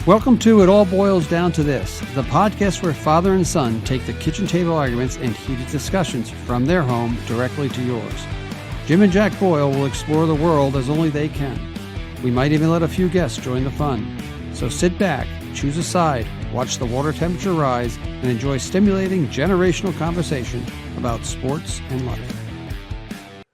Welcome to It All Boils Down to This, the podcast where father and son take the kitchen table arguments and heated discussions from their home directly to yours. Jim and Jack Boyle will explore the world as only they can. We might even let a few guests join the fun. So sit back, choose a side, watch the water temperature rise, and enjoy stimulating generational conversation about sports and life.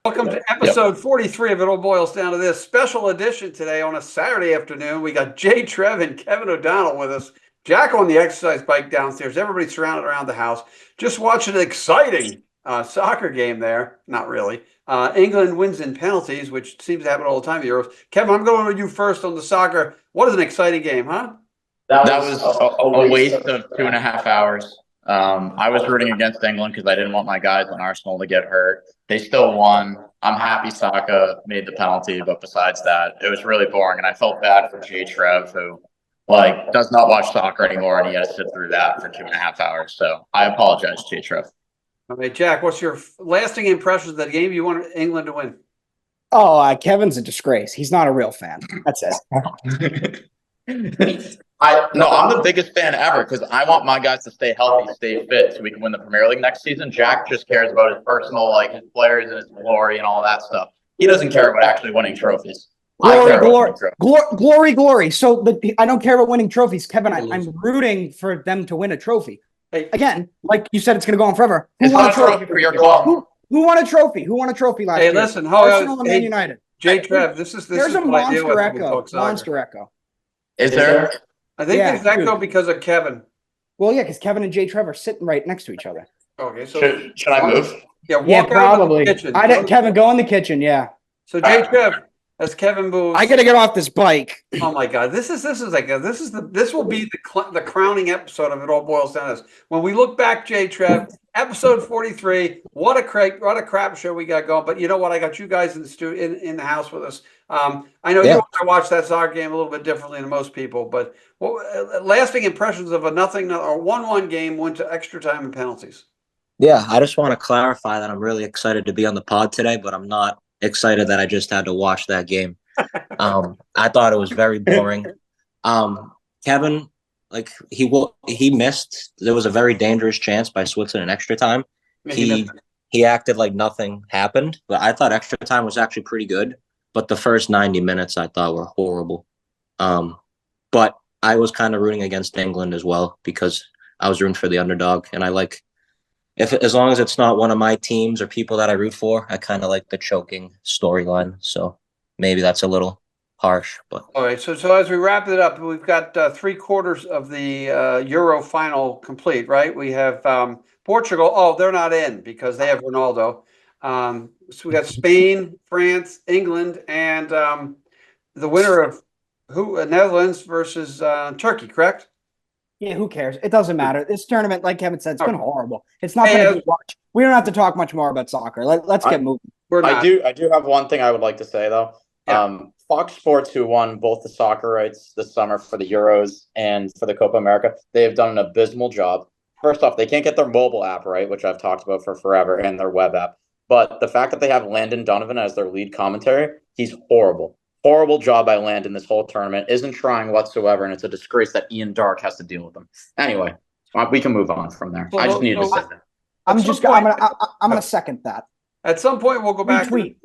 Welcome to episode 43 of It All Boils Down to This. Special edition today on a Saturday afternoon. We got JTrev and Kevin O'Donnell with us. Jack on the exercise bike downstairs. Everybody surrounded around the house. Just watching an exciting soccer game there. Not really. England wins in penalties, which seems to happen all the time in Euros. Kevin, I'm going with you first on the soccer. What is an exciting game, huh? That was a waste of 2.5 hours. I was rooting against England because I didn't want my guys on Arsenal to get hurt. They still won. I'm happy Saka made the penalty, but besides that, it was really boring. And I felt bad for JTrev, who does not watch soccer anymore, and he had to sit through that for 2.5 hours. So I apologize, JTrev. All right, Jack, what's your lasting impressions of that game? You want England to win? Oh, Kevin's a disgrace. He's not a real fan. That's it. I'm the biggest fan ever because I want my guys to stay healthy, stay fit, so we can win the Premier League next season. Jack just cares about his personal, his players and his glory and all that stuff. He doesn't care about actually winning trophies. Glory. So I don't care about winning trophies. Kevin, I'm rooting for them to win a trophy. Hey, again, like you said, it's going to go on forever. Who won a trophy for your club? Who won a trophy? Who won a trophy last year? Hey, listen. Arsenal and Man United. JTrev, this is There's a monster echo. Monster echo. Is there? I think there's echo because of Kevin. Well, yeah, because Kevin and JTrev are sitting right next to each other. Okay, so should I move? Yeah, probably. Kevin, go in the kitchen. Yeah. So JTrev, as Kevin moves, I gotta get off this bike. Oh my God, this will be the crowning episode of It All Boils Down to This. When we look back, JTrev, episode 43. What a crap show we got going. But you know what? I got you guys in the studio in the house with us. I know you watch that soccer game a little bit differently than most people, but lasting impressions of a 1-1 game went to extra time and penalties. Yeah, I just want to clarify that I'm really excited to be on the pod today, but I'm not excited that I just had to watch that game. I thought it was very boring. Kevin, he missed. There was a very dangerous chance by Switzerland in extra time. He acted like nothing happened, but I thought extra time was actually pretty good. But the first 90 minutes I thought were horrible. But I was kind of rooting against England as well because I was rooting for the underdog, and as long as it's not one of my teams or people that I root for, I kind of like the choking storyline. So maybe that's a little harsh, but all right. So as we wrap it up, we've got 3/4 of the Euro final complete, right? We have Portugal. Oh, they're not in because they have Ronaldo. So we got Spain, France, England, and the winner of Netherlands versus Turkey, correct? Yeah, who cares? It doesn't matter. This tournament, like Kevin said, it's been horrible. It's not going to be watched. We don't have to talk much more about soccer. Let's get moving. I do have one thing I would like to say though. Yeah. Fox Sports, who won both the soccer rights this summer for the Euros and for the Copa America, they have done an abysmal job. First off, they can't get their mobile app right, which I've talked about for forever, and their web app. But the fact that they have Landon Donovan as their lead commentary, he's horrible. Horrible job by Landon this whole tournament. Isn't trying whatsoever, and it's a disgrace that Ian Dark has to deal with him. Anyway, we can move on from there. I just needed to say that. I'm gonna second that. At some point, we'll go back. Retweet.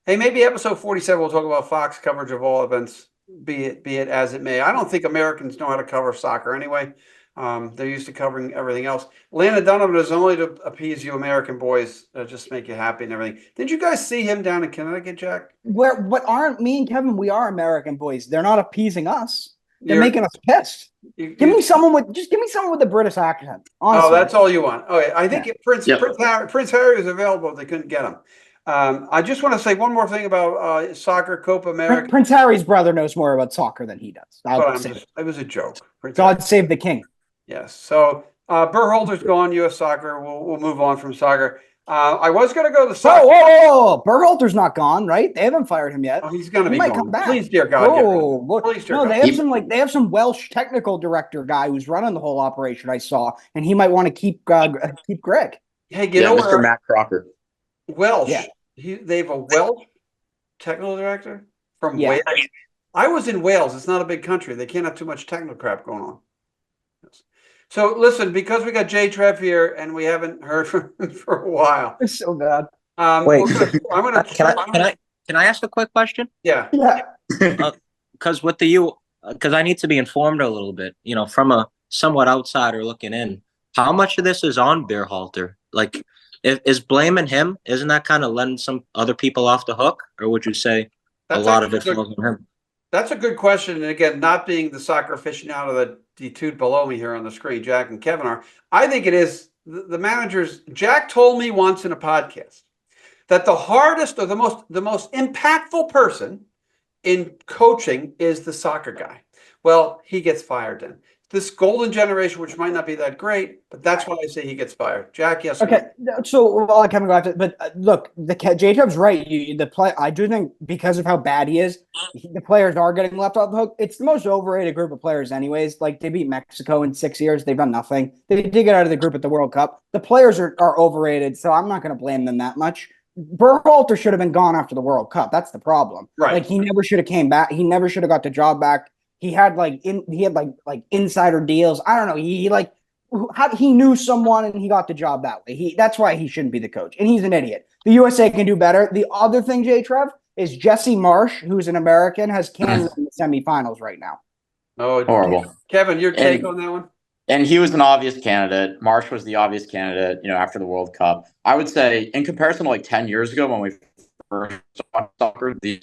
Hey, maybe episode 47, we'll talk about Fox coverage of all events, be it as it may. I don't think Americans know how to cover soccer anyway. They're used to covering everything else. Landon Donovan is only to appease you American boys, just make you happy and everything. Did you guys see him down in Connecticut, Jack? What aren't me and Kevin? We are American boys. They're not appeasing us. They're making us pissed. Give me someone with a British accent. Honestly. Oh, that's all you want. Okay, I think Prince Harry was available. They couldn't get him. I just want to say one more thing about soccer, Copa America. Prince Harry's brother knows more about soccer than he does. It was a joke. God save the king. Yes. So Berhalter's gone. U.S. soccer. We'll move on from soccer. I was going to go to the soccer. Whoa! Berhalter's not gone, right? They haven't fired him yet. Oh, he's going to be gone. Come back. Please, dear God. They have some Welsh technical director guy who's running the whole operation. I saw, and he might want to keep Greg. Hey, Mr. Matt Crocker. Welsh. Yeah. They have a Welsh technical director from Wales. I was in Wales. It's not a big country. They can't have too much techno crap going on. So listen, because we got JTrev here and we haven't heard from him for a while. It's so bad. Wait, I'm gonna can I ask a quick question? Yeah. Because because I need to be informed a little bit, from a somewhat outsider looking in. How much of this is on Beerhalter? Like, is blaming him? Isn't that kind of letting some other people off the hook, or would you say a lot of it falls on him? That's a good question. And again, not being the soccer aficionado that the two below me here on the screen, Jack and Kevin are, I think it is the managers. Jack told me once in a podcast that the hardest or the most impactful person in coaching is the soccer guy. Well, he gets fired then. This golden generation, which might not be that great, but that's why I say he gets fired. Jack, yes. Okay, so I Kevin go after, but look, JTrev's right. I do think because of how bad he is, the players are getting left off the hook. It's the most overrated group of players, anyways. Like they beat Mexico in 6 years, they've done nothing. They did get out of the group at the World Cup. The players are overrated, so I'm not going to blame them that much. Berhalter should have been gone after the World Cup. That's the problem. Right. Like he never should have came back. He never should have got the job back. He had like insider deals. I don't know. He knew someone and he got the job that way. That's why he shouldn't be the coach. And he's an idiot. The USA can do better. The other thing, JTrev, is Jesse Marsh, who's an American, has Canada in the semifinals right now. Oh, Horrible. Kevin, your take on that one? And he was an obvious candidate. Marsh was the obvious candidate, after the World Cup. I would say, in comparison to like 10 years ago when we first watched soccer, the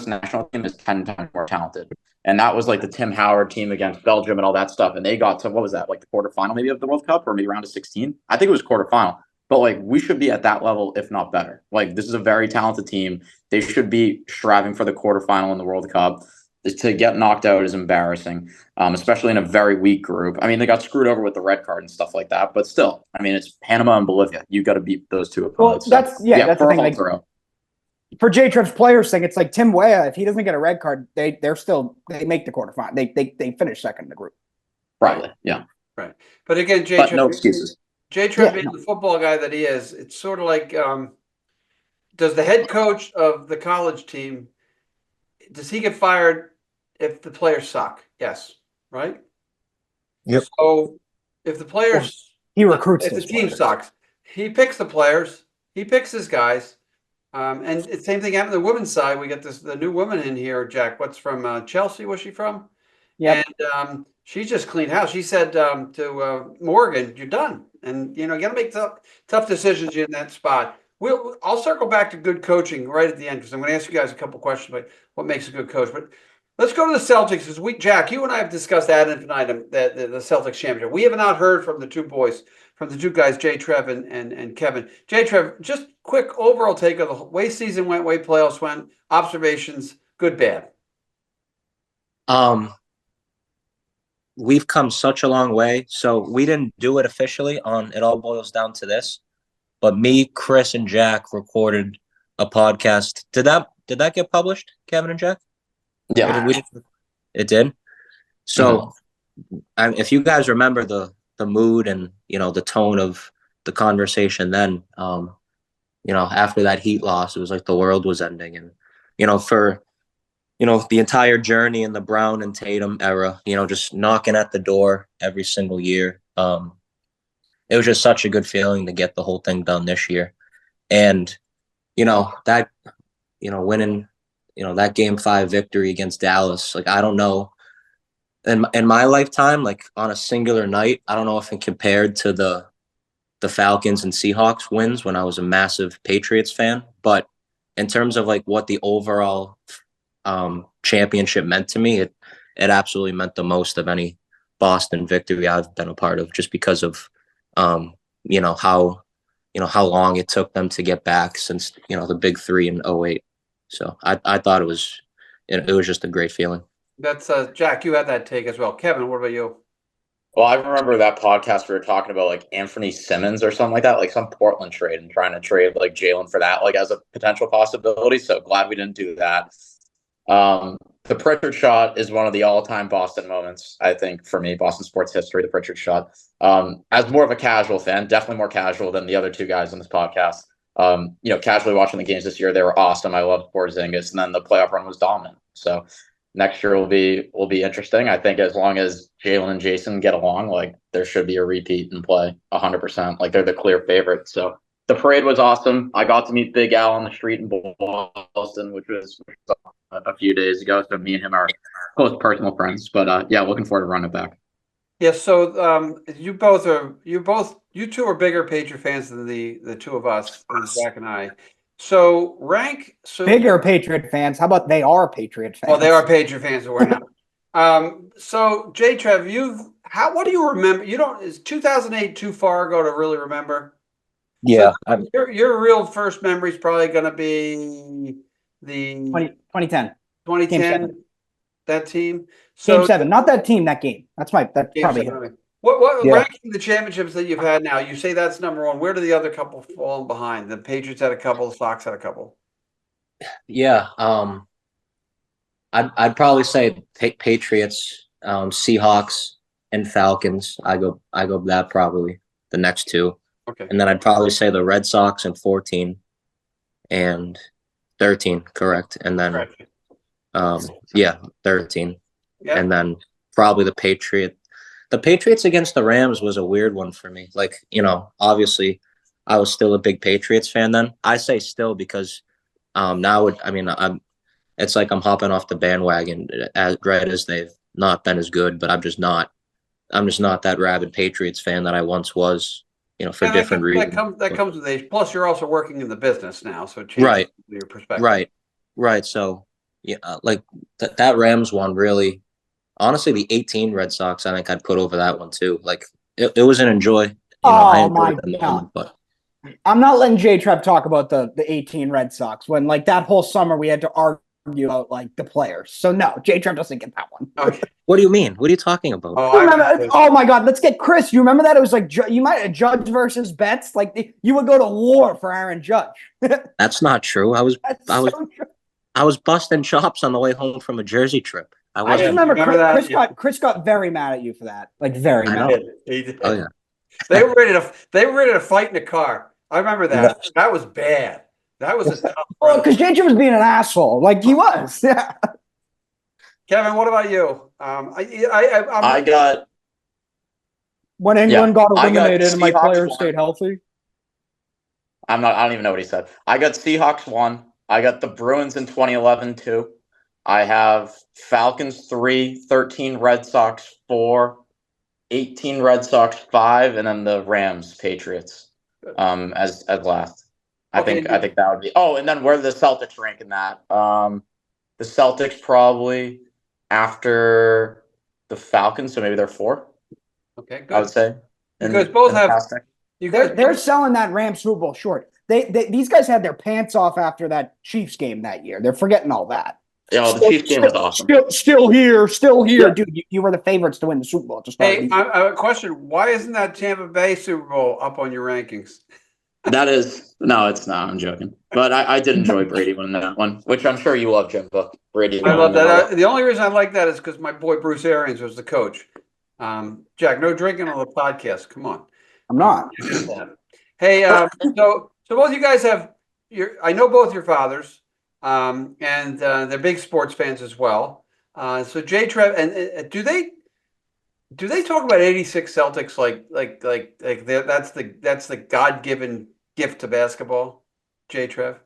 national team is 10 times more talented. And that was like the Tim Howard team against Belgium and all that stuff. And they got to, what was that, like the quarterfinal maybe of the World Cup or maybe round of 16? I think it was quarterfinal. But like we should be at that level, if not better. Like this is a very talented team. They should be striving for the quarterfinal in the World Cup. To get knocked out is embarrassing, especially in a very weak group. I mean, they got screwed over with the red card and stuff like that. But still, I mean, it's Panama and Bolivia. You got to beat those two opponents. Well, that's the thing. Like, for JTrev's players thing, it's like Tim Weah. If he doesn't get a red card, they make the quarterfinal. They finish second in the group. Probably, yeah. Right. But again, JTrev, no excuses. JTrev being the football guy that he is, it's sort of like, does the head coach of the college team, does he get fired if the players suck? Yes. Right? Yep. So if the players, he recruits, if the team sucks, he picks the players, he picks his guys. And the same thing happened on the women's side. We got the new woman in here, Jack. What's from Chelsea? Was she from? Yeah. And she's just cleaned house. She said to Morgan, "You're done." And you got to make tough decisions in that spot. I'll circle back to good coaching right at the end because I'm going to ask you guys a couple questions about what makes a good coach. But let's go to the Celtics this week. Jack, you and I have discussed ad infinitum the Celtics championship. We have not heard from the two boys, from the two guys, JTrev and Kevin. JTrev, just quick overall take of the way season went, way playoffs went, observations, good, bad. We've come such a long way. So we didn't do it officially on It All Boils Down to This, but me, Chris, and Jack recorded a podcast. Did that get published, Kevin and Jack? Yeah. It did. So if you guys remember the mood and, the tone of the conversation then, after that Heat loss, it was like the world was ending. And, for, the entire journey in the Brown and Tatum era, just knocking at the door every single year. It was just such a good feeling to get the whole thing done this year. And, that, winning, that Game 5 victory against Dallas, like, I don't know. In my lifetime, like on a singular night, I don't know if it compared to the Falcons and Seahawks wins when I was a massive Patriots fan, but in terms of like what the overall championship meant to me, it absolutely meant the most of any Boston victory I've been a part of, just because of how long it took them to get back since the big three in 2008. So I thought it was just a great feeling. That's Jack, you had that take as well. Kevin, what about you? Well, I remember that podcast we were talking about like Anthony Simmons or something like that, like some Portland trade, and trying to trade like Jalen for that, like as a potential possibility. So glad we didn't do that. The Pritchard shot is one of the all-time Boston moments, I think, for me, Boston sports history, the Pritchard shot. As more of a casual fan, definitely more casual than the other two guys on this podcast. Casually watching the games this year, they were awesome. I loved Porzingis, and then the playoff run was dominant. So next year will be interesting. I think as long as Jalen and Jason get along, like there should be a repeat and play 100%. Like they're the clear favorite. So the parade was awesome. I got to meet Big Al on the street in Boston, which was a few days ago. So me and him are close personal friends. But yeah, looking forward to running it back. Yeah, so you two are bigger Patriot fans than the two of us, Zach and I. So bigger Patriot fans. How about they are Patriot fans? Well, they are Patriot fans, but we're not. So JTrev, what do you remember? Is 2008 too far ago to really remember? Yeah, so your real first memory is probably going to be the 2010. 2010 that team. So Game 7, not that team, that game. That's probably it. What ranking the championships that you've had now? You say that's number one. Where do the other couple fall behind? The Patriots had a couple, the Sox had a couple. Yeah, I'd probably say Patriots, Seahawks, and Falcons. I go that probably the next two. Okay. And then I'd probably say the Red Sox in 14 and 13, correct. And then Correct. 13. Yeah. And then probably the Patriots. The Patriots against the Rams was a weird one for me. Like, obviously I was still a big Patriots fan then. I say still because it's like I'm hopping off the bandwagon as they've not been as good, but I'm just not that rabid Patriots fan that I once was, for different reasons. That comes with age. Plus you're also working in the business now, so it changes your perspective. Right. So yeah, like that Rams one really, honestly, the 18 Red Sox, I think I'd put over that one too. Like it was an enjoy. I enjoyed them all, but I'm not letting JTrev talk about the 18 Red Sox when like that whole summer we had to argue about like the players. So no, JTrev doesn't get that one. Okay. What do you mean? What are you talking about? Oh my God, let's get Chris. You remember that? It was like you might have Judge versus Betts. Like you would go to war for Aaron Judge. That's not true. I was busting chops on the way home from a Jersey trip. I just remember Chris got very mad at you for that. Like very mad. He did. Oh yeah. They were ready to fight in the car. I remember that. That was bad. That was a tough. Well, because JJ was being an asshole, like he was. Yeah. Kevin, what about you? I got when England got eliminated and my players stayed healthy. I don't even know what he said. I got Seahawks 1. I got the Bruins in 2011 2. I have Falcons 3, 13 Red Sox 4, 18 Red Sox 5, and then the Rams Patriots as last. I think that would be. Oh, and then where the Celtics rank in that? The Celtics probably after the Falcons, so maybe they're 4. Okay, good. I would say. You guys both have. They're selling that Rams Super Bowl short. These guys had their pants off after that Chiefs game that year. They're forgetting all that. Yeah, the Chiefs game was awesome. Still here, yeah. Dude. You were the favorites to win the Super Bowl. Hey, I have a question. Why isn't that Tampa Bay Super Bowl up on your rankings? No, it's not. I'm joking. But I did enjoy Brady winning that one, which I'm sure you love, Jim. But Brady. I love that. The only reason I like that is because my boy Bruce Arians was the coach. Jack, no drinking on the podcast. Come on. I'm not. Hey, so both you guys have I know both your fathers, and they're big sports fans as well. So JTrev, and do they talk about '86 Celtics like that's the God-given gift to basketball, JTrev?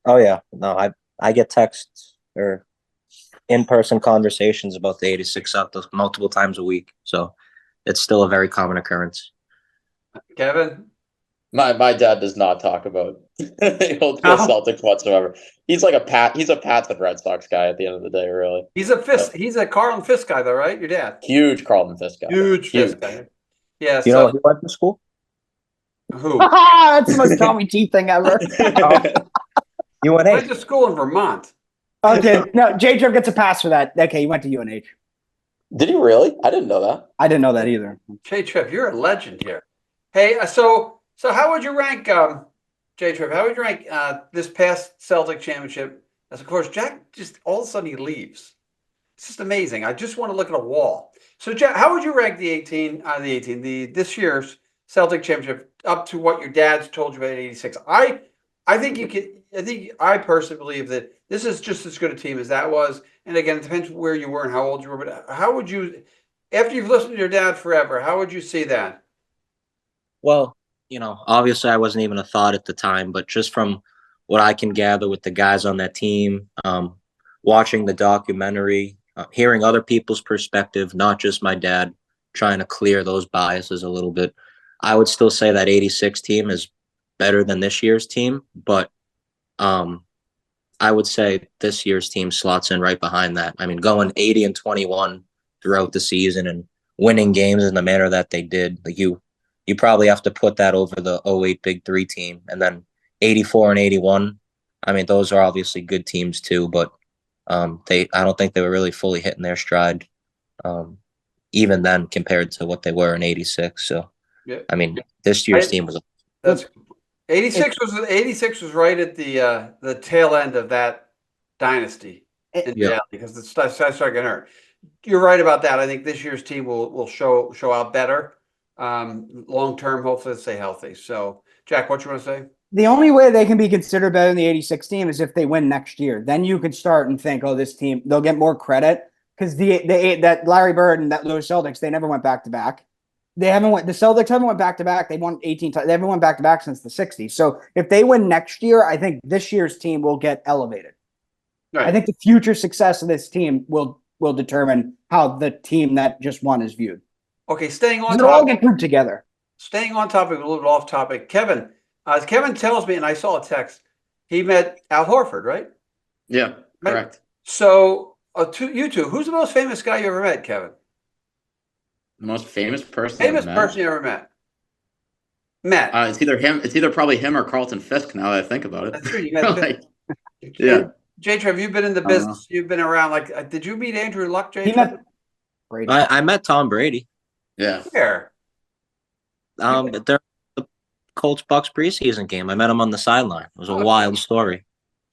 Oh yeah. No, I get texts or in-person conversations about the '86 Celtics multiple times a week, so it's still a very common occurrence. Kevin? My dad does not talk about the old Celtics whatsoever. He's like he's a Pats and Red Sox guy at the end of the day, really. He's a Carlton Fisk guy though, right? Your dad. Huge Carlton Fisk guy. Huge Fisk guy. Yeah. You know who went to school? Who? That's the most Tommy T thing ever. UNH. Went to school in Vermont. Okay, no, JTrev gets a pass for that. Okay, he went to UNH. Did he really? I didn't know that. I didn't know that either. JTrev, you're a legend here. Hey, so how would you rank, JTrev? How would you rank this past Celtic championship? As of course, Jack just all of a sudden he leaves. It's just amazing. I just want to look at a wall. So, Jack, how would you rank this year's Celtic championship up to what your dad's told you about '86? I think you could. I think I personally believe that this is just as good a team as that was. And again, it depends where you were and how old you were. But how would you, after you've listened to your dad forever, how would you see that? Well, obviously I wasn't even a thought at the time, but just from what I can gather with the guys on that team, watching the documentary, hearing other people's perspective, not just my dad, trying to clear those biases a little bit, I would still say that 86 team is better than this year's team, but I would say this year's team slots in right behind that. I mean, going 80-21 throughout the season and winning games in the manner that they did, like you probably have to put that over the '08 Big Three team, and then 84-81. I mean, those are obviously good teams too, but I don't think they were really fully hitting their stride, even then compared to what they were in '86. So, Yeah. I mean, this year's team was. That's 86 was right at the tail end of that dynasty in reality, because the started getting hurt. You're right about that. I think this year's team will show out better long term. Hopefully, stay healthy. So, Jack, what you want to say? The only way they can be considered better than the 86 team is if they win next year. Then you can start and think, oh, this team, they'll get more credit, because that Larry Bird and those Celtics, they never went back to back. The Celtics haven't went back to back. They won 18 times. They haven't went back to back since the 60s. So if they win next year, I think this year's team will get elevated. Right. I think the future success of this team will determine how the team that just won is viewed. Okay, staying on topic. They'll all get grouped together. Staying on topic, a little bit off topic. Kevin, as Kevin tells me, and I saw a text, he met Al Horford, right? Yeah, correct. So, you two, who's the most famous guy you ever met, Kevin? The most famous person. Person you ever met. It's either him. It's either probably him or Carlton Fisk. Now that I think about it. That's true. You met yeah. JTrev, you've been in the business. You've been around. Like, did you meet Andrew Luck, JTrev? He met Brady. I met Tom Brady. Yeah. Where? The Colts Bucks preseason game. I met him on the sideline. It was a wild story.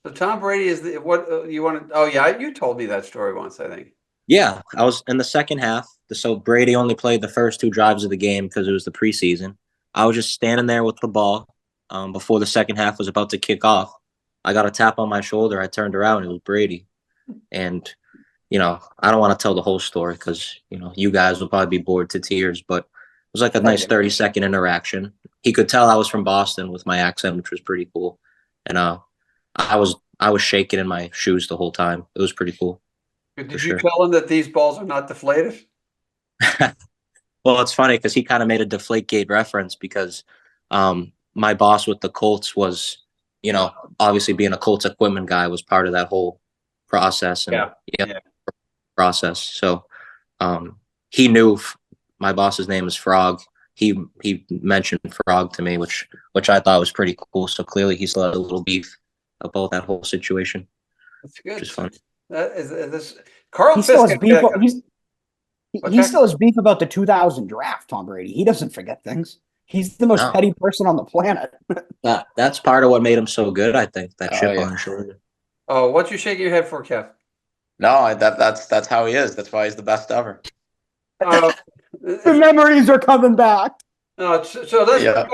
So Tom Brady is what you want to? Oh yeah, you told me that story once, I think. Yeah, I was in the second half. So Brady only played the first 2 drives of the game because it was the preseason. I was just standing there with the ball before the second half was about to kick off. I got a tap on my shoulder. I turned around. It was Brady. And, I don't want to tell the whole story because, you guys will probably be bored to tears. But it was like a nice 30-second interaction. He could tell I was from Boston with my accent, which was pretty cool. And I was shaking in my shoes the whole time. It was pretty cool. Did you tell him that these balls are not deflated? Well, it's funny because he kind of made a Deflategate reference because my boss with the Colts was, obviously being a Colts equipment guy was part of that whole process. And process. So he knew my boss's name is Frog. He mentioned Frog to me, which I thought was pretty cool. So clearly he still had a little beef about that whole situation. That's good. Which is fun. This Carl he still has beef. He still has beef about the 2000 draft, Tom Brady. He doesn't forget things. He's the most petty person on the planet. That's part of what made him so good, I think, that chip on his shoulder. Oh, what you shaking your head for, Kev? No, that's how he is. That's why he's the best ever. The memories are coming back. So let's go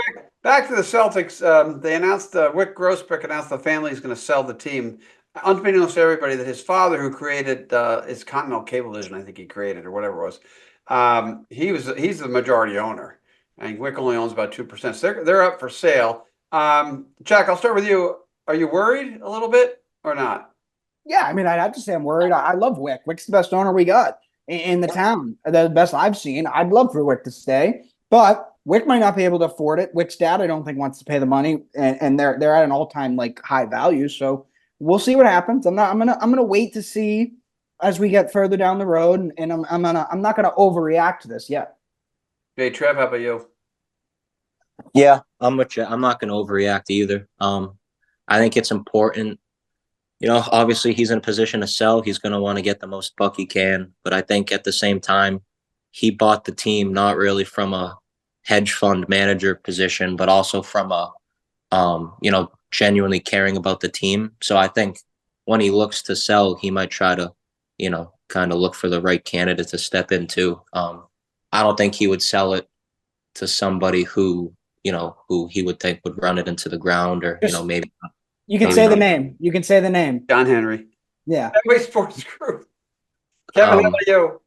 back to the Celtics. They announced, Wick Grossbeck announced the family is going to sell the team. Unbeknownst to everybody, that his father, who created his Continental Cablevision, I think he created, or whatever it was, he's the majority owner, and Wick only owns about 2%. So they're up for sale. Jack, I'll start with you. Are you worried a little bit or not? Yeah, I mean, I'd have to say I'm worried. I love Wick. Wick's the best owner we got in the town, the best I've seen. I'd love for Wick to stay, but Wick might not be able to afford it. Wick's dad, I don't think, wants to pay the money, and they're at an all-time high value. So we'll see what happens. I'm gonna wait to see as we get further down the road, and I'm not gonna overreact to this yet. Hey, Trev, how about you? Yeah, I'm with you. I'm not gonna overreact either. I think it's important. Obviously he's in a position to sell. He's going to want to get the most buck he can. But I think at the same time, he bought the team not really from a hedge fund manager position, but also from a, genuinely caring about the team. So I think when he looks to sell, he might try to, kind of look for the right candidate to step into. I don't think he would sell it to somebody who he would think would run it into the ground or, maybe You can say the name. You can say the name. John Henry. Yeah. Fenway Sports Group. Kevin, how about you?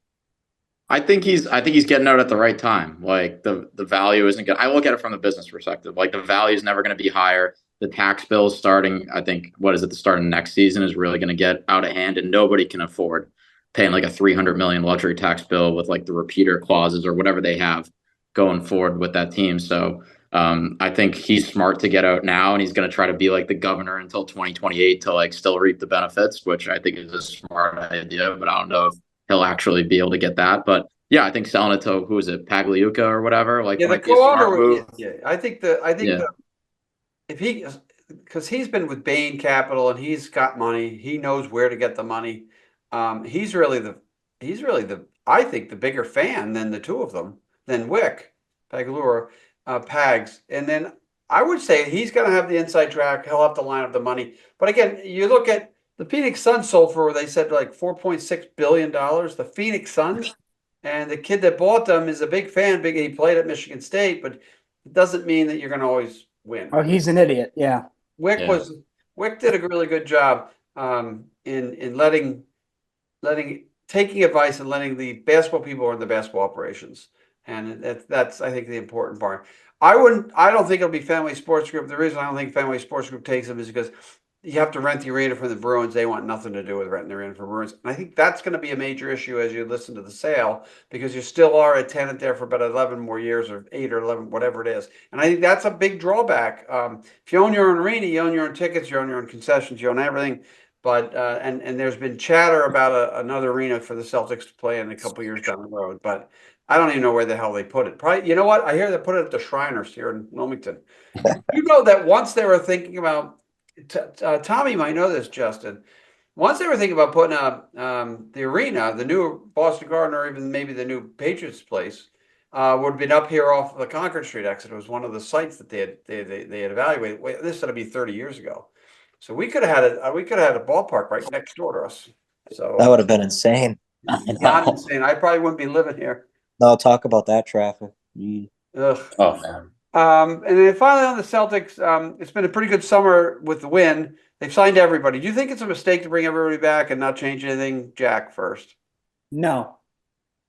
I think he's getting out at the right time. Like the value isn't good. I look at it from the business perspective. Like the value is never going to be higher. The tax bill starting, I think, what is it? The start of next season is really going to get out of hand, and nobody can afford paying like a 300 million luxury tax bill with like the repeater clauses or whatever they have going forward with that team. So I think he's smart to get out now, and he's going to try to be like the governor until 2028 to like still reap the benefits, which I think is a smart idea. But I don't know if he'll actually be able to get that. But yeah, I think selling it to, who is it, Pagliuca or whatever, like Yeah, the might be a smart co-owner. move. Yeah, I think if he, because he's been with Bain Capital and he's got money, he knows where to get the money. He's really the I think the bigger fan than the two of them, than Wick, Paglura, Pags, and then I would say he's going to have the inside track. He'll have to line up the money. But again, you look at the Phoenix Suns sold for, they said like $4.6 billion. The Phoenix Suns, and the kid that bought them is a big fan. He played at Michigan State, but it doesn't mean that you're going to always win. Oh, he's an idiot. Yeah. Wick did a really good job in taking advice and letting the basketball people run the basketball operations, and that's I think the important part. I don't think it'll be Fenway Sports Group. The reason I don't think Fenway Sports Group takes them is because you have to rent the arena from the Bruins. They want nothing to do with renting the arena for Bruins. And I think that's going to be a major issue as you listen to the sale, because you still are a tenant there for about 11 more years, or 8 or 11, whatever it is. And I think that's a big drawback. If you own your own arena, you own your own tickets, you own your own concessions, you own everything. But and there's been chatter about another arena for the Celtics to play in a couple years down the road. But I don't even know where the hell they put it. Probably, you know what? I hear they put it at the Shriners here in Wilmington. You know that once they were thinking about, Tommy might know this, Justin. Once they were thinking about putting up the arena, the new Boston Garden, or even maybe the new Patriots place, would have been up here off of the Concord Street exit. It was one of the sites that they had evaluated. Wait, this had to be 30 years ago. So we could have had a ballpark right next door to us. So That would have been insane. not insane. I probably wouldn't be living here. No, talk about that traffic. Ugh. Oh man. And then finally on the Celtics, it's been a pretty good summer with the win. They've signed everybody. Do you think it's a mistake to bring everybody back and not change anything? Jack first. No.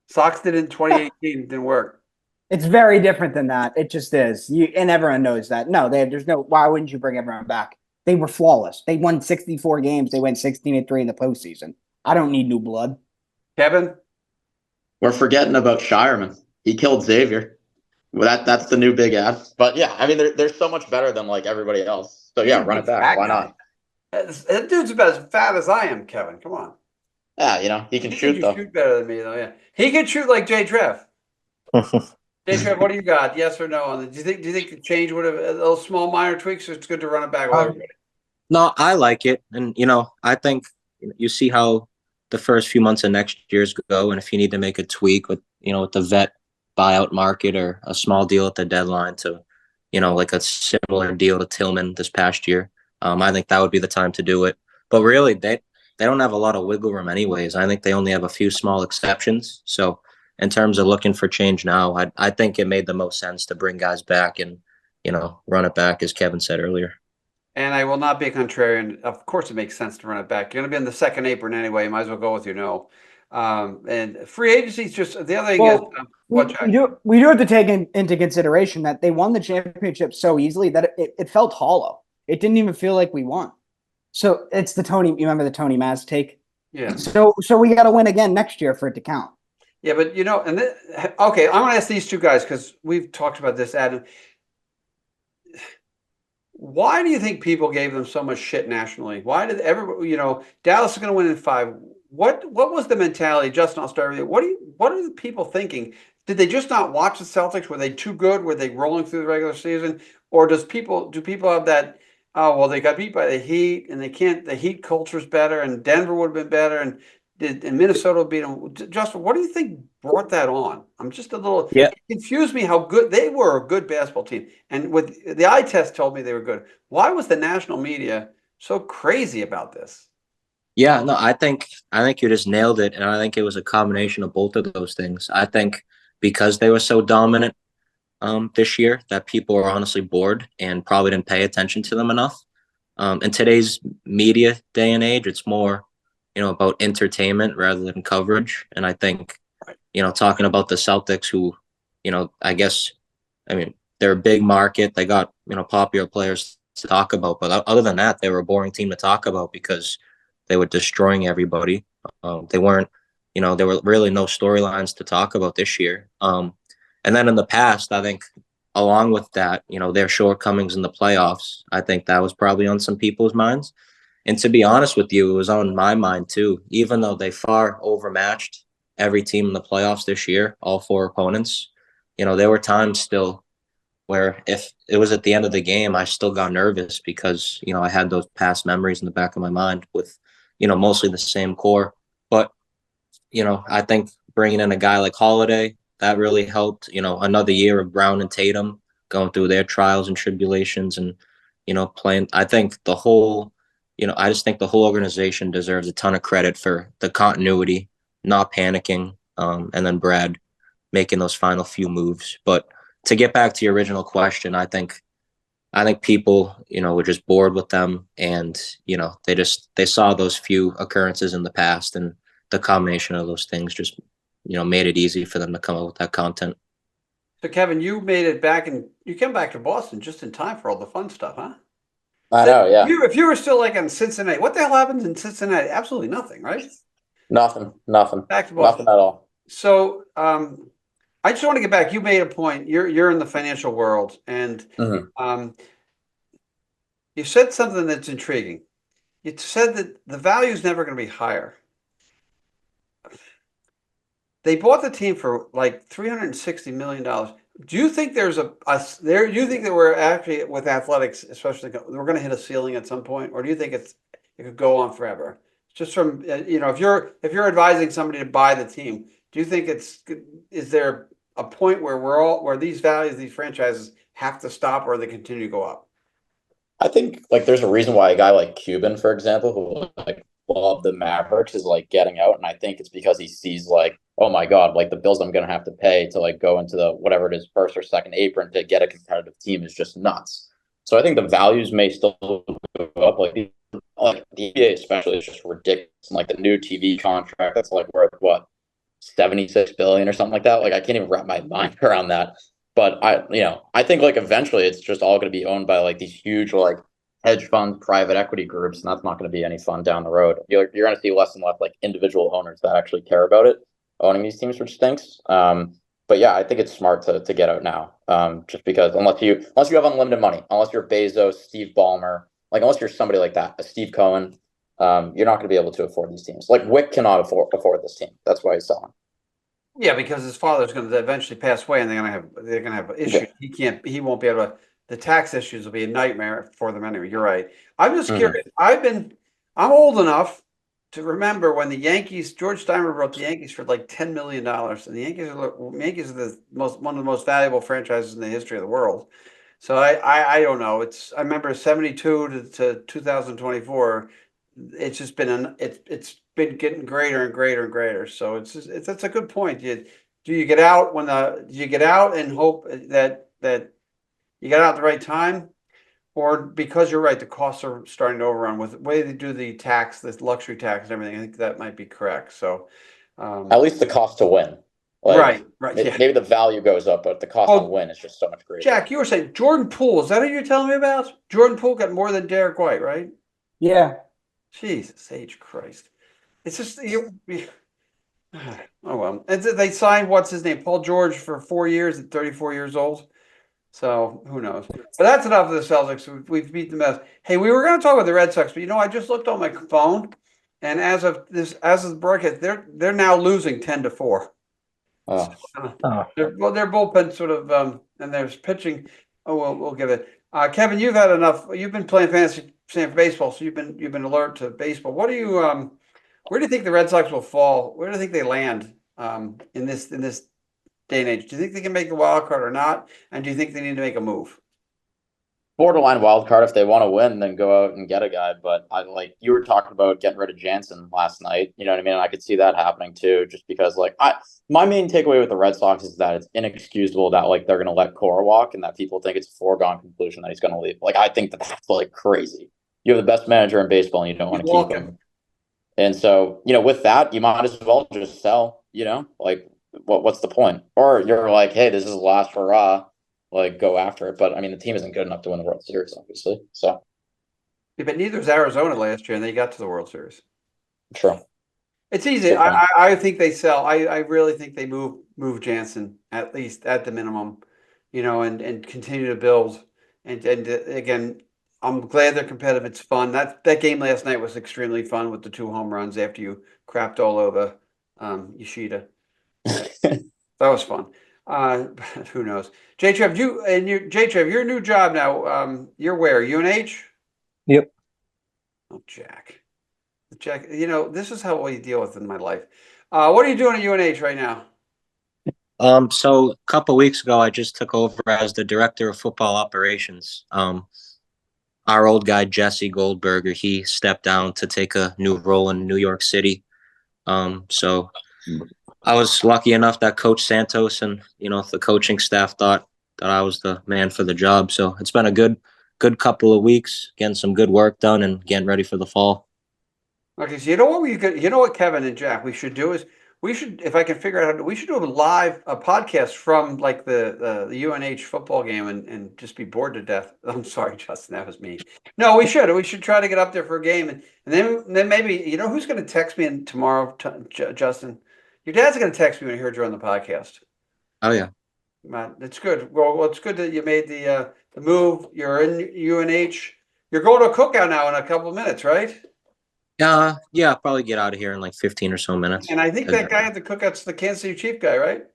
Sox did it in 2018. Didn't work. It's very different than that. It just is. And everyone knows that. No, there's no. Why wouldn't you bring everyone back? They were flawless. They won 64 games. They went 16-3 in the postseason. I don't need new blood. Kevin? We're forgetting about Shireman. He killed Xavier. Well, that's the new big ad. But yeah, I mean, they're so much better than like everybody else. So yeah, run it back. Why not? That dude's about as fat as I am, Kevin. Come on. Yeah, he can shoot though. Shoot better than me though. Yeah, he can shoot like JTrev. JTrev, what do you got? Yes or no? Do you think the change would have a little small minor tweaks? Or it's good to run it back with everybody. No, I like it. And, I think you see how the first few months of next year's go. And if you need to make a tweak with, with the vet buyout market or a small deal at the deadline to, like a similar deal to Tillman this past year, I think that would be the time to do it. But really, they don't have a lot of wiggle room anyways. I think they only have a few small exceptions. So in terms of looking for change now, I think it made the most sense to bring guys back and, run it back, as Kevin said earlier. And I will not be a contrarian. Of course, it makes sense to run it back. You're going to be in the second apron anyway. You might as well go with and free agency is just the other thing. Well, is, we do have to take into consideration that they won the championship so easily that it felt hollow. It didn't even feel like we won. So it's you remember the Tony Maz take? Yeah. So we got to win again next year for it to count. Yeah, but okay, I'm going to ask these two guys because we've talked about this, Adam. Why do you think people gave them so much shit nationally? Why did everybody, Dallas is going to win in 5? What was the mentality? Justin, I'll start with you. What are the people thinking? Did they just not watch the Celtics? Were they too good? Were they rolling through the regular season? Or do people have that, oh, well, they got beat by the Heat and the Heat culture's better and Denver would have been better and Minnesota beat them. Justin, what do you think brought that on? I'm just a little It confused me how good they were, a good basketball team. And with the eye test told me they were good. Why was the national media so crazy about this? Yeah, no, I think you just nailed it. And I think it was a combination of both of those things. I think because they were so dominant this year that people were honestly bored and probably didn't pay attention to them enough. In today's media day and age, it's more, about entertainment rather than coverage. And I think, talking about the Celtics, who, I mean, they're a big market. They got, popular players to talk about. But other than that, they were a boring team to talk about because they were destroying everybody. They weren't, there were really no storylines to talk about this year. And then in the past, I think along with that, their shortcomings in the playoffs, I think that was probably on some people's minds. And to be honest with you, it was on my mind too, even though they far overmatched every team in the playoffs this year, all four opponents. There were times still where if it was at the end of the game, I still got nervous because, I had those past memories in the back of my mind with, mostly the same core. But, I think bringing in a guy like Holiday, that really helped. Another year of Brown and Tatum going through their trials and tribulations and, playing. I think the whole, I just think the whole organization deserves a ton of credit for the continuity, not panicking, and then Brad making those final few moves. But to get back to your original question, I think people, were just bored with them, and they saw those few occurrences in the past, and the combination of those things just made it easy for them to come up with that content. So Kevin, you made it back, and you came back to Boston just in time for all the fun stuff, huh? I know, yeah. If you were still like in Cincinnati, what the hell happens in Cincinnati? Absolutely nothing, right? Nothing. Back to Boston. Nothing at all. So I just want to get back. You made a point. You're in the financial world, and you said something that's intriguing. You said that the value is never going to be higher. They bought the team for like $360 million. Do you think there's do you think that we're actually with athletics, especially, we're going to hit a ceiling at some point, or do you think it could go on forever? Just from if you're advising somebody to buy the team, do you think is there a point where these values, these franchises have to stop, or they continue to go up? I think like there's a reason why a guy like Cuban, for example, who like loved the Mavericks, is like getting out, and I think it's because he sees like, oh my God, like the bills I'm gonna have to pay to like go into the whatever it is, first or second apron to get a competitive team is just nuts. So I think the values may still go up. Like the NBA especially is just ridiculous. And like the new TV contract that's like worth what, 76 billion or something like that. Like I can't even wrap my mind around that. But I think like eventually it's just all going to be owned by like these huge like hedge fund private equity groups, and that's not going to be any fun down the road. You're going to see less and less like individual owners that actually care about it owning these teams, which stinks. But yeah, I think it's smart to get out now. Just because unless you have unlimited money, unless you're Bezos, Steve Ballmer, like unless you're somebody like that, a Steve Cohen, you're not going to be able to afford these teams. Like Wick cannot afford this team. That's why he's selling. Yeah, because his father's going to eventually pass away, and they're going to have issues. Yeah. He won't be able to. The tax issues will be a nightmare for them anyway. You're right. I'm just curious. I'm old enough to remember when the Yankees, George Steinbrenner brought the Yankees for like $10 million, and the Yankees are one of the most valuable franchises in the history of the world. So I don't know. I remember 72 to 2024. It's just been it's been getting greater and greater and greater. So that's a good point. Do you get out and hope that you get out at the right time, or because you're right, the costs are starting to overrun with the way they do the tax, this luxury tax and everything. I think that might be correct. So at least the cost to win. Like, right. Yeah. Yeah. Maybe the value goes up, but the cost to win is just so much greater. Jack, you were saying Jordan Poole. Is that who you're telling me about? Jordan Poole got more than Derek White, right? Yeah. Jesus H. Christ. It's just oh well. And they signed what's his name, Paul George, for 4 years at 34 years old. So who knows? But that's enough of the Celtics. We've beat the mess. Hey, we were going to talk about the Red Sox, but I just looked on my phone, and as of the broadcast, they're now losing 10-4. Oh. Their bullpen sort of and there's pitching. Oh, we'll give it. Kevin, you've had enough. You've been playing fantasy baseball, so you've been alert to baseball. What do you where do you think the Red Sox will fall? Where do you think they land in this day and age? Do you think they can make the wild card or not? And do you think they need to make a move? Borderline wild card. If they want to win, then go out and get a guy. But you were talking about getting rid of Jansen last night. You know what I mean? And I could see that happening too, just because my main takeaway with the Red Sox is that it's inexcusable that they're going to let Cora walk, and that people think it's a foregone conclusion that he's going to leave. I think that's crazy. you have the best manager in baseball and you don't want to keep him. And so, with that, you might as well just sell, like what's the point? Or you're like, hey, this is the last hurrah, like go after it. But I mean, the team isn't good enough to win the World Series, obviously. So Yeah, but neither was Arizona last year, and they got to the World Series. true. It's easy. I think they sell. I really think they move Jansen, at least at the minimum, and continue to build. And again, I'm glad they're competitive. It's fun. That game last night was extremely fun with the 2 home runs after you crapped all over Yoshida. That was fun. But who knows? JTrev, JTrev, your new job now. You're where? UNH? Yep. Oh, Jack, this is how we deal with in my life. What are you doing at UNH right now? So a couple weeks ago, I just took over as the director of football operations. Our old guy, Jesse Goldberger, he stepped down to take a new role in New York City. So I was lucky enough that Coach Santos and, the coaching staff thought that I was the man for the job. So it's been a good couple of weeks, getting some good work done and getting ready for the fall. Okay, so what Kevin and Jack, we should do is if I can figure out we should do a podcast from like the UNH football game and just be bored to death. I'm sorry, Justin, that was me. No, we should try to get up there for a game and then maybe who's going to text me tomorrow, Justin? Your dad's going to text me when he heard you on the podcast. Oh yeah, man, it's good. Well, it's good that you made the move. You're in UNH. You're going to a cookout now in a couple of minutes, right? yeah, I'll probably get out of here in like 15 or so minutes. And I think that guy at the cookout's the Kansas City Chief guy, right?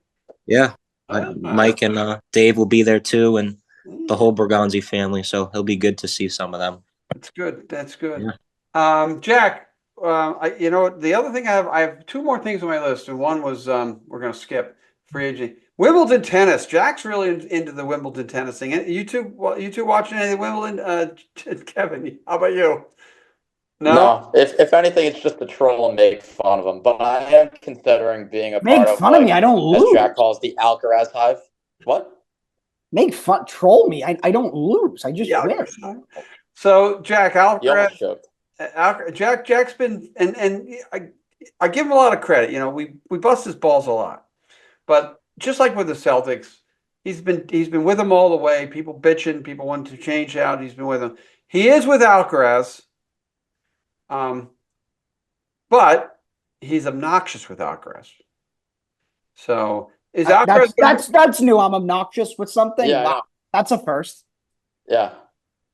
Yeah, Mike and Dave will be there too, and the whole Bergonzi family. So it'll be good to see some of them. That's good. That's good. Yeah. Jack, the other thing I have 2 more things on my list, and one was we're going to skip free agency. Wimbledon tennis. Jack's really into the Wimbledon tennis thing. You two watching any of the Wimbledon? Kevin, how about you? No, if anything, it's just to troll and make fun of them. But I am considering being a Make part of, fun of me. I don't as lose. Jack calls the Alcaraz hive. What? Troll me. I don't lose. I just win. So Jack, Alcaraz. Jack's been and I give him a lot of credit. We bust his balls a lot, but just like with the Celtics, he's been with them all the way. People bitching, people wanting to change out. He's been with them. He is with Alcaraz. But he's obnoxious with Alcaraz. So is Alcaraz that's new. I'm obnoxious with something. Yeah, wow. That's a first. Yeah.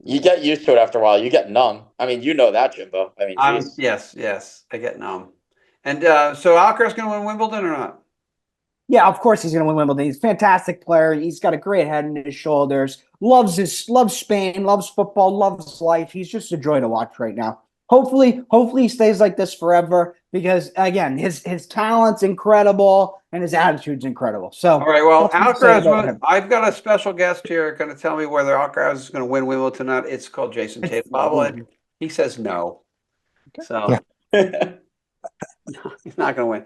You get used to it after a while. You get numb. I mean, you know that, Jimbo. I mean, yes, I get numb. And so Alcaraz going to win Wimbledon or not? Yeah, of course he's going to win Wimbledon. He's a fantastic player. He's got a great head on his shoulders. Loves Spain, loves football, loves life. He's just a joy to watch right now. Hopefully he stays like this forever because again, his talent's incredible and his attitude's incredible. So all right, well, Alcaraz. I've got a special guest here going to tell me whether Alcaraz is going to win Wimbledon or not. It's called Jason Tatum. He says no. Okay. So he's not going to win.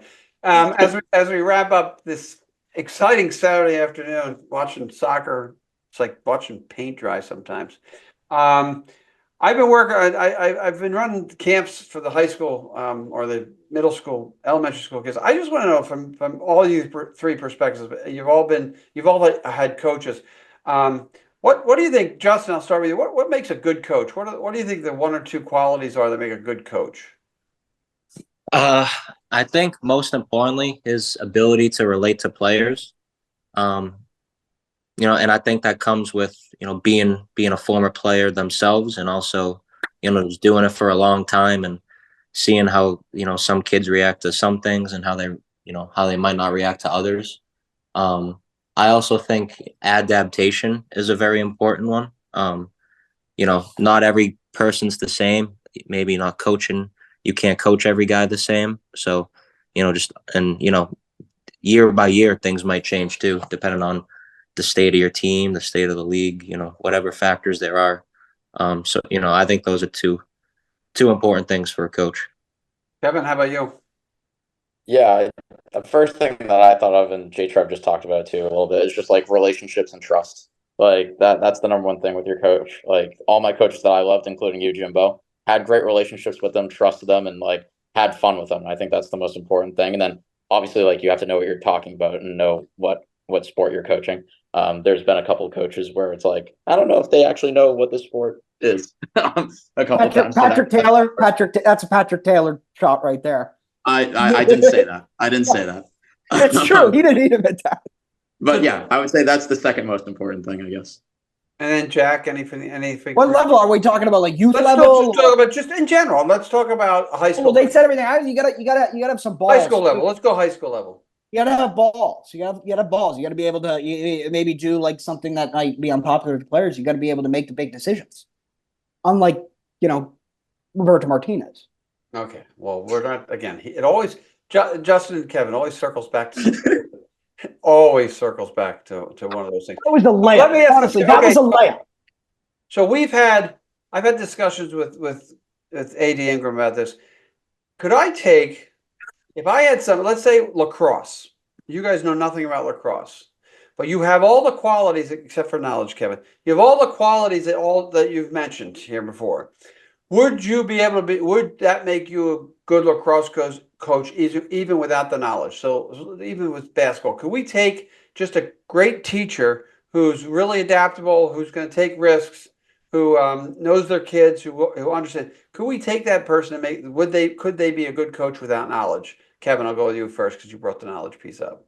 As we wrap up this exciting Saturday afternoon, watching soccer, it's like watching paint dry sometimes. I've been I've been running camps for the high school or the middle school, elementary school kids. I just want to know from all you 3 perspectives. You've all had coaches. What do you think, Justin? I'll start with you. What makes a good coach? What do you think the 1 or 2 qualities are that make a good coach? I think most importantly his ability to relate to players. And I think that comes with, being a former player themselves and also, just doing it for a long time and seeing how, some kids react to some things and how they might not react to others. I also think adaptation is a very important one. Not every person's the same. Maybe not coaching. You can't coach every guy the same. So, year by year, things might change too, depending on the state of your team, the state of the league, whatever factors there are. So, I think those are two important things for a coach. Kevin, how about you? Yeah, the first thing that I thought of, and JTrev just talked about it too a little bit, is just like relationships and trust. Like that's the number one thing with your coach. Like all my coaches that I loved, including you, Jimbo, had great relationships with them, trusted them, and like had fun with them. I think that's the most important thing. And then obviously, like, you have to know what you're talking about and know what sport you're coaching. There's been a couple of coaches where it's like, I don't know if they actually know what the sport is. A couple times. Patrick Taylor. That's a Patrick Taylor shot right there. I didn't say that. I didn't say that. It's true. He didn't admit that. But yeah, I would say that's the second most important thing, I guess. And then Jack, anything? What level are we talking about? Like youth Let's level? talk about just in general. Let's talk about high school. Well, they said everything. You gotta have some balls. High school level. Let's go high school level. You gotta have balls. You gotta have balls. You gotta be able to maybe do like something that might be unpopular to players. You gotta be able to make the big decisions. Unlike, Roberto Martinez. Okay. Well, we're not again. It always Justin and Kevin always circles back to always circles back to one of those things. That was the layup. Honestly, that was a layup. So I've had discussions with AD Ingram about this. Could I take, if I had let's say lacrosse, you guys know nothing about lacrosse, but you have all the qualities except for knowledge, Kevin. You have all the qualities that you've mentioned here before. Would that make you a good lacrosse coach even without the knowledge? So even with basketball, could we take just a great teacher who's really adaptable, who's going to take risks, who knows their kids, who understands? Could we take that person and could they be a good coach without knowledge? Kevin, I'll go with you first because you brought the knowledge piece up.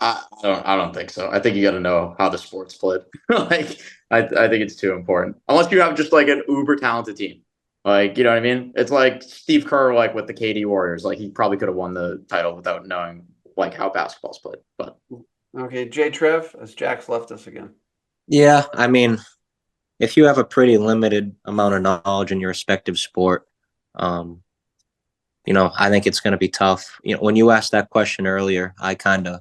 I don't think so. I think you got to know how the sport's played. Like, I think it's too important. Unless you have just like an uber talented team. Like, you know what I mean? It's like Steve Kerr, like with the KD Warriors. Like, he probably could have won the title without knowing like how basketball's played. But okay, JTrev, as Jack's left us again. Yeah, I mean, if you have a pretty limited amount of knowledge in your respective sport, I think it's going to be tough. When you asked that question earlier, I kind of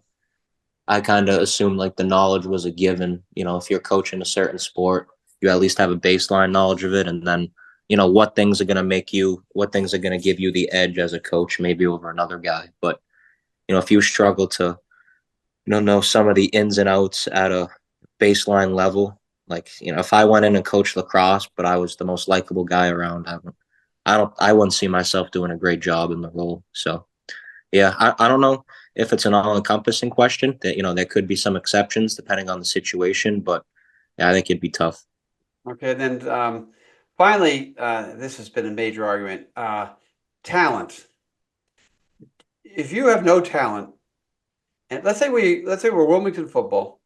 assumed like the knowledge was a given. If you're coaching a certain sport, you at least have a baseline knowledge of it, and then what things are going to give you the edge as a coach, maybe over another guy. But if you struggle to know some of the ins and outs at a baseline level, like if I went in and coached lacrosse, but I was the most likable guy around, I wouldn't see myself doing a great job in the role. So yeah, I don't know if it's an all-encompassing question. That there could be some exceptions depending on the situation, but yeah, I think it'd be tough. Okay, then finally, this has been a major argument. Talent. If you have no talent, and let's say we're Wilmington football,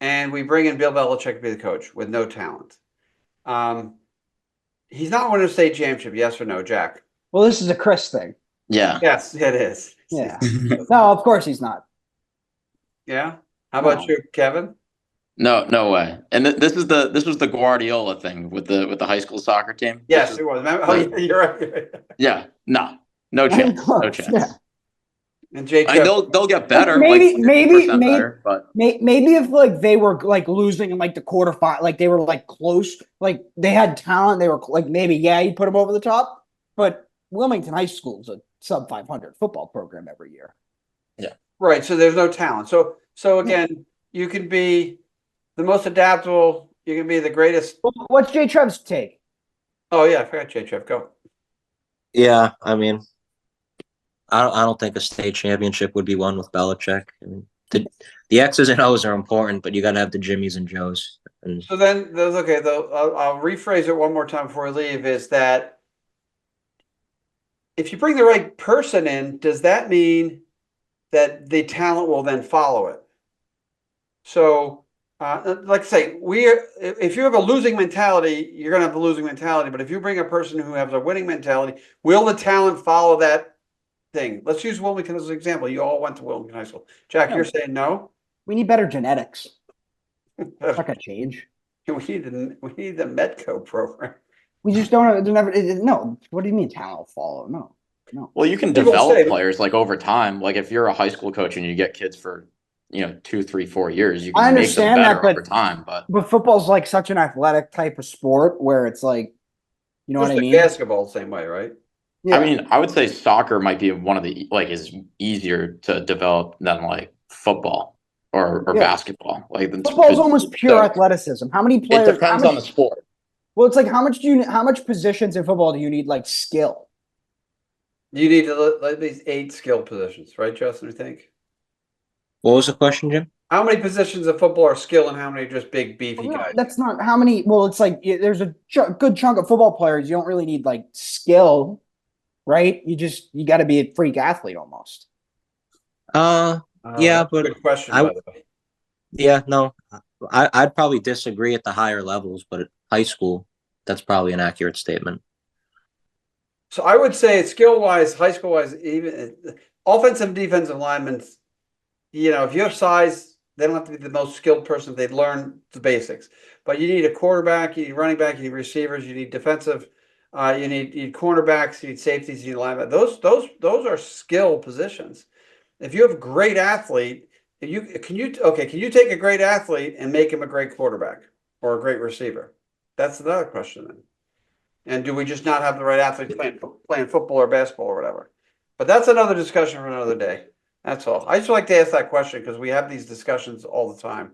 and we bring in Bill Belichick to be the coach with no talent. He's not winning a state championship, yes or no, Jack? Well, this is a Chris thing. yeah. Yes, it is. Yeah. No, of course he's not. Yeah. How about you, Kevin? No way. And this was the Guardiola thing with the high school soccer team. Yes, it was. Remember? Yeah, you're right. Yeah, no chance. No chance. Yeah. And Jake, they'll get better. Maybe, Better, but maybe if like they were like losing in like the quarterfinal, like they were like close, like they had talent, they were like maybe you put them over the top. But Wilmington High School is a sub 500 football program every year. Yeah, right. So there's no talent. So again, you can be the most adaptable. You can be the greatest. What's JTrev's take? Oh yeah, I forgot JTrev. Go. Yeah, I mean, I don't think a state championship would be won with Belichick. I mean, the X's and O's are important, but you got to have the Jimmies and Joes. And so then, okay. Though I'll rephrase it one more time before I leave. Is that if you bring the right person in, does that mean that the talent will then follow it? So, like I say, if you have a losing mentality, you're going to have a losing mentality. But if you bring a person who has a winning mentality, will the talent follow that thing? Let's use Wilmington as an example. You all went to Wilmington High School. Jack, you're saying no? We need better genetics. That's not going to change. We need the Medco program. We just don't have, no. What do you mean talent will follow? No. Well, you can develop players like over time. Like if you're a high school coach and you get kids for 2, 3, 4 years, you can make them better over time. But football's like such an athletic type of sport where it's like, you know what I mean? Basketball the same way, right? Yeah. I mean, I would say soccer might be one of the is easier to develop than like football or basketball. Like football's almost pure athleticism. How many players? It depends on the sport. Well, it's like how much positions in football do you need like skill? You need at least 8 skill positions, right, Justin? I think. What was the question, Jim? How many positions of football are skill, and how many are just big beefy No, guys? that's not how many. Well, it's like there's a good chunk of football players. You don't really need like skill, right? You got to be a freak athlete almost. Yeah, but good question, I by the way. yeah, no, I'd probably disagree at the higher levels, but at high school, that's probably an accurate statement. So I would say skill wise, high school wise, even offensive and defensive linemen, if you have size, they don't have to be the most skilled person if they learn the basics. But you need a quarterback, you need running back, you need receivers, you need defensive, you need cornerbacks, you need safeties, you need linebackers. Those are skill positions. If you have a great athlete, can you take a great athlete and make him a great quarterback or a great receiver? That's another question then. And do we just not have the right athletes playing football or basketball or whatever? But that's another discussion for another day. That's all. I just like to ask that question because we have these discussions all the time.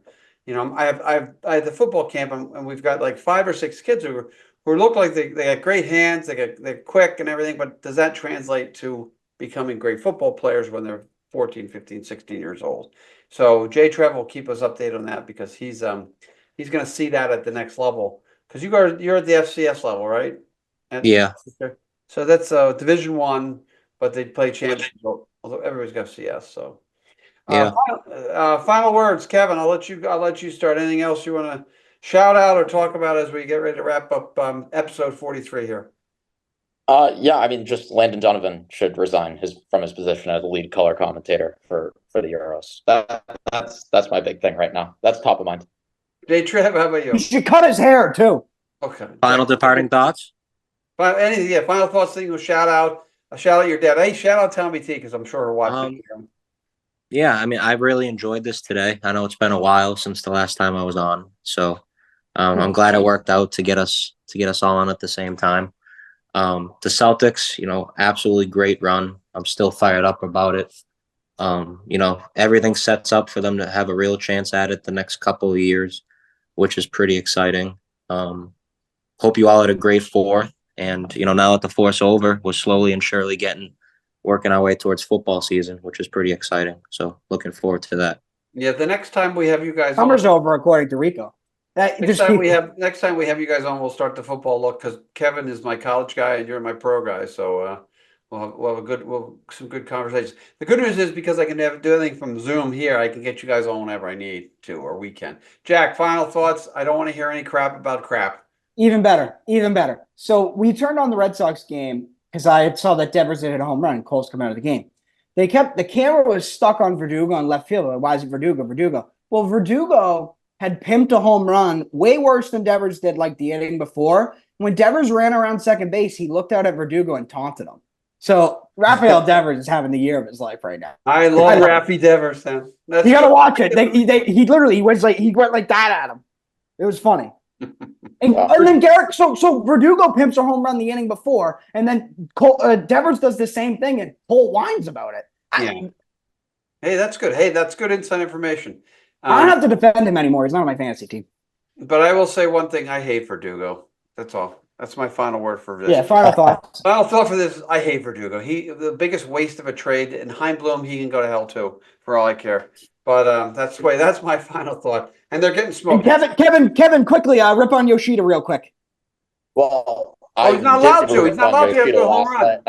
I have the football camp and we've got like 5 or 6 kids who look like they got great hands, they're quick and everything, but does that translate to becoming great football players when they're 14, 15, 16 years old? So JTrev will keep us updated on that because he's going to see that at the next level. Because you're at the FCS level, right? Yeah. So that's Division 1, but they play championship. Although everybody's got FCS. So Yeah. final words, Kevin. I'll let you start. Anything else you want to shout out or talk about as we get ready to wrap up episode 43 here? Yeah, I mean, just Landon Donovan should resign from his position as the lead color commentator for the Euros. That's my big thing right now. That's top of mind. JTrev, how about you? You should cut his hair too. Okay. Final departing thoughts? Final thoughts. Thing will shout out your dad. Hey, shout out Tommy T because I'm sure her watching. Yeah, I mean, I really enjoyed this today. I know it's been a while since the last time I was on, so I'm glad it worked out to get us all on at the same time. The Celtics, absolutely great run. I'm still fired up about it. Everything sets up for them to have a real chance at it the next couple of years, which is pretty exciting. Hope you all had a great fourth. And, now that the fourth's over, we're slowly and surely working our way towards football season, which is pretty exciting. So looking forward to that. Yeah, the next time we have you guys summer's over according to Rico. Next time we have you guys on, we'll start the football look because Kevin is my college guy and you're my pro guy. So we'll have some good conversations. The good news is because I can do anything from Zoom here, I can get you guys on whenever I need to or we can. Jack, final thoughts. I don't want to hear any crap about crap. Even better. So we turned on the Red Sox game because I saw that Devers hit a home run and Cole's come out of the game. The camera was stuck on Verdugo on left field. Like, why is it Verdugo? Well, Verdugo had pimped a home run way worse than Devers did like the inning before. When Devers ran around second base, he looked out at Verdugo and taunted him. So Rafael Devers is having the year of his life right now. I love Raffy Devers. Then you got to watch it. He literally went like that at him. It was funny. And then Garrett, so Verdugo pimps a home run the inning before, and then Devers does the same thing, and Cole whines about it. Yeah. Hey, that's good. That's good inside information. I don't have to defend him anymore. He's not on my fantasy team. But I will say one thing: I hate Verdugo. That's all. That's my final word for this. Yeah, final thought. Final thought for this: I hate Verdugo. The biggest waste of a trade. And Heimblum, he can go to hell too, for all I care. But that's my final thought. And they're getting smoked. And Kevin, quickly, rip on Yoshida real quick. Well, he's not allowed to. He's not allowed to have a home run.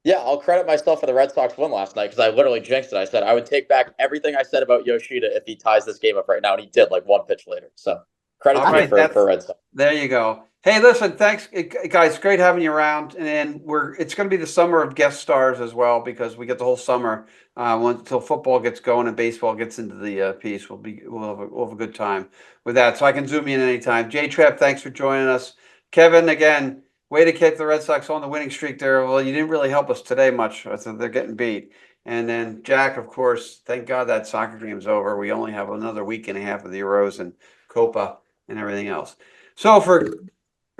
I'll credit myself for the Red Sox win last night because I literally jinxed it. I said I would take back everything I said about Yoshida if he ties this game up right now, and he did like one pitch later. So credit to me for Red Sox. There you go. Hey, listen, thanks, guys. Great having you around. And it's going to be the summer of guest stars as well because we get the whole summer until football gets going and baseball gets into the piece. We'll have a good time with that. So I can zoom in anytime. JTrev, thanks for joining us. Kevin, again, way to keep the Red Sox on the winning streak there. Well, you didn't really help us today much. So they're getting beat. And then Jack, of course, thank God that soccer game's over. We only have another week and a half of the Euros and Copa and everything else. So for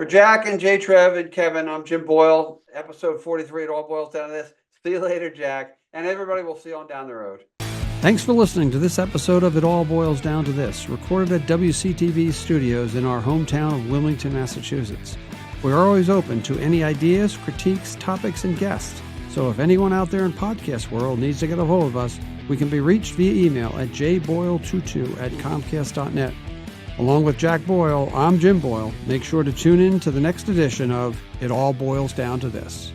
Jack and JTrev and Kevin, I'm Jim Boyle. Episode 43, it all boils down to this. See you later, Jack. And everybody, we'll see you on down the road. Thanks for listening to this episode of It All Boils Down to This, recorded at WCTV studios in our hometown of Wilmington, Massachusetts. We are always open to any ideas, critiques, topics, and guests. So if anyone out there in podcast world needs to get a hold of us, we can be reached via email at jboyle22@comcast.net. Along with Jack Boyle, I'm Jim Boyle. Make sure to tune in to the next edition of It All Boils Down to This.